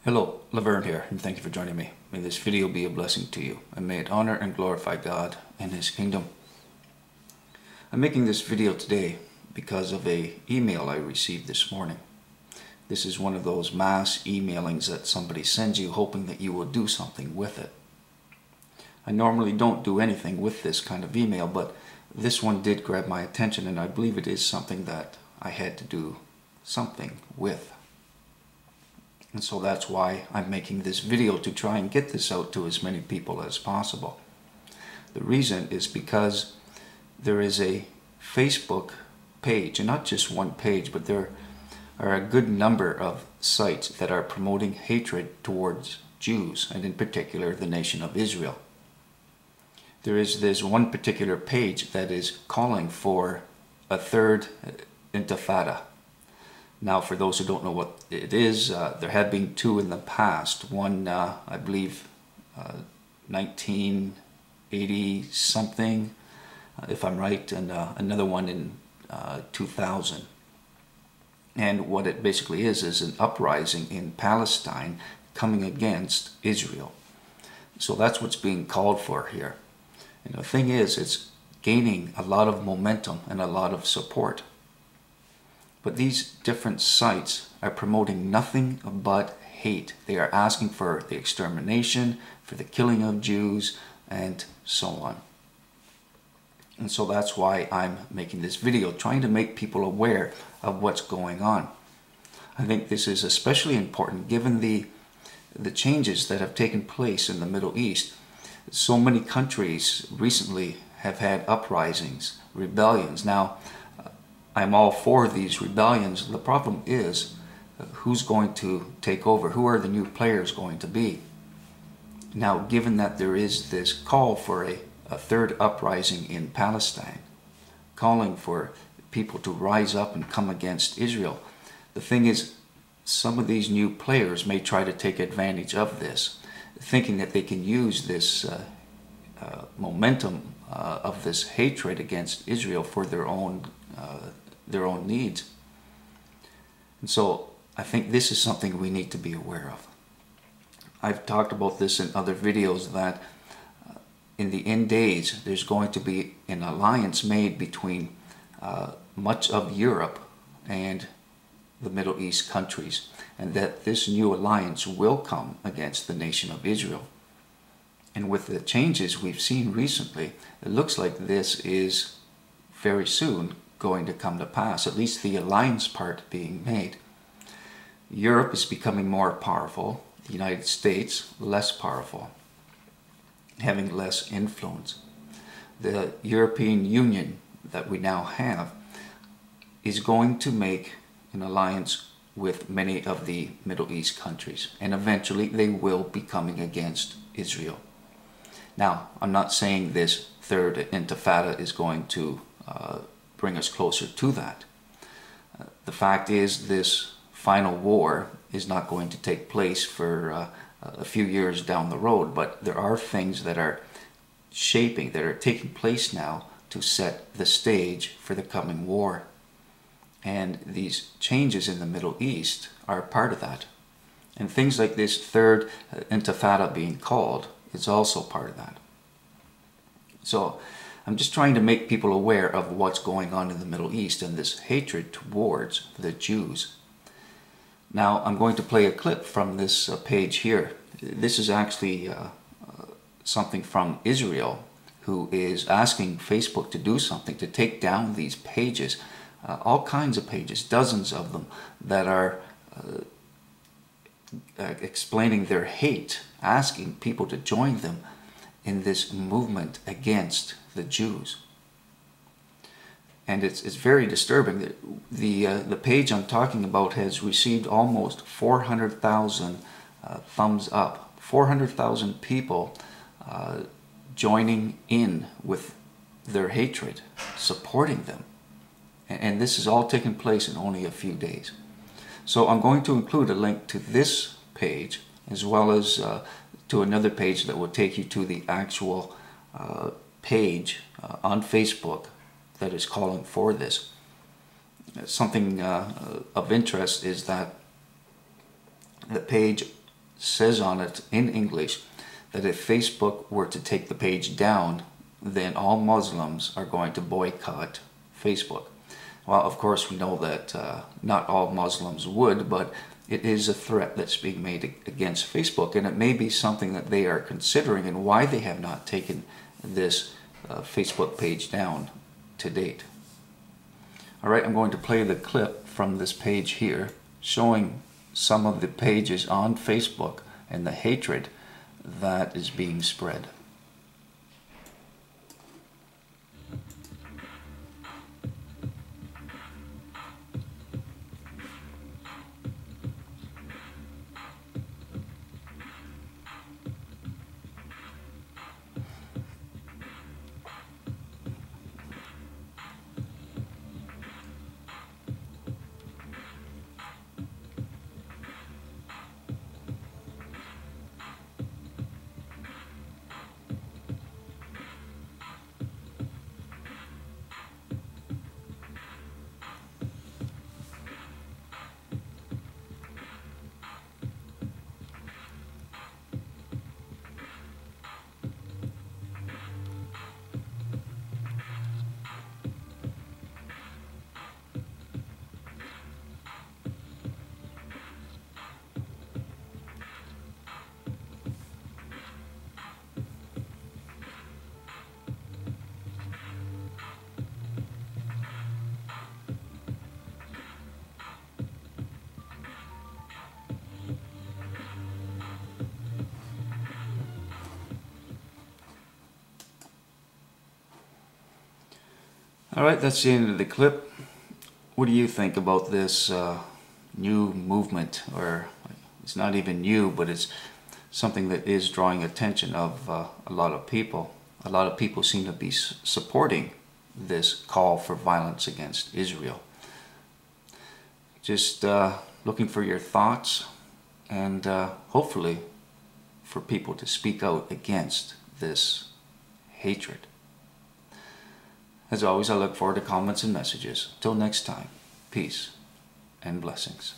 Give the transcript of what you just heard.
Hello, Laverne here, and thank you for joining me. May this video be a blessing to you, and may it honor and glorify God and His kingdom. I'm making this video today because of an email I received this morning. This is one of those mass emailings that somebody sends you hoping that you will do something with it. I normally don't do anything with this kind of email, but this one did grab my attention, and I believe it is something that I had to do something with. And so that's why I'm making this video, to try and get this out to as many people as possible. The reason is because there is a Facebook page, and not just one page, but there are a good number of sites that are promoting hatred towards Jews, and in particular the nation of Israel. There is this one particular page that is calling for a third Intifada. Now, for those who don't know what it is, there have been two in the past. One, I believe, 1980 something, if I'm right, and another one in 2000. And what it basically is an uprising in Palestine coming against Israel. So that's what's being called for here. And the thing is, it's gaining a lot of momentum and a lot of support. But these different sites are promoting nothing but hate. They are asking for the extermination, for the killing of Jews, and so on. And so that's why I'm making this video, trying to make people aware of what's going on. I think this is especially important given the changes that have taken place in the Middle East. So many countries recently have had uprisings, rebellions. Now, I'm all for these rebellions. The problem is, who's going to take over? Who are the new players going to be? Now, given that there is this call for a third uprising in Palestine, calling for people to rise up and come against Israel, the thing is, some of these new players may try to take advantage of this, thinking that they can use this momentum of this hatred against Israel for their own needs. And so I think this is something we need to be aware of. I've talked about this in other videos, that in the end days there's going to be an alliance made between much of Europe and the Middle East countries, and that this new alliance will come against the nation of Israel. And with the changes we've seen recently, it looks like this is very soon going to come to pass, at least the alliance part being made. Europe is becoming more powerful, the United States less powerful, having less influence. The European Union that we now have is going to make an alliance with many of the Middle East countries, and eventually they will be coming against Israel. Now, I'm not saying this third Intifada is going to bring us closer to that. The fact is, this final war is not going to take place for a few years down the road, but there are things that are shaping, that are taking place now to set the stage for the coming war. And these changes in the Middle East are part of that. And things like this third Intifada being called is also part of that. So I'm just trying to make people aware of what's going on in the Middle East and this hatred towards the Jews. Now, I'm going to play a clip from this page here. This is actually something from Israel, who is asking Facebook to do something, to take down these pages, all kinds of pages, dozens of them, that are explaining their hate, asking people to join them in this movement against the Jews. And it's very disturbing. The page I'm talking about has received almost 400,000 thumbs up. 400,000 people joining in with their hatred, supporting them. And this has all taken place in only a few days. So I'm going to include a link to this page, as well as to another page that will take you to the actual page on Facebook that is calling for this. Something of interest is that the page says on it in English that if Facebook were to take the page down, then all Muslims are going to boycott Facebook. Well, of course, we know that not all Muslims would, but it is a threat that's being made against Facebook, and it may be something that they are considering and why they have not taken this Facebook page down to date. All right, I'm going to play the clip from this page here, showing some of the pages on Facebook and the hatred that is being spread. All right, that's the end of the clip. What do you think about this new movement? Or it's not even new, but it's something that is drawing attention of a lot of people. A lot of people seem to be supporting this call for violence against Israel. Just looking for your thoughts, and hopefully for people to speak out against this hatred. As always, I look forward to comments and messages. Till next time, peace and blessings.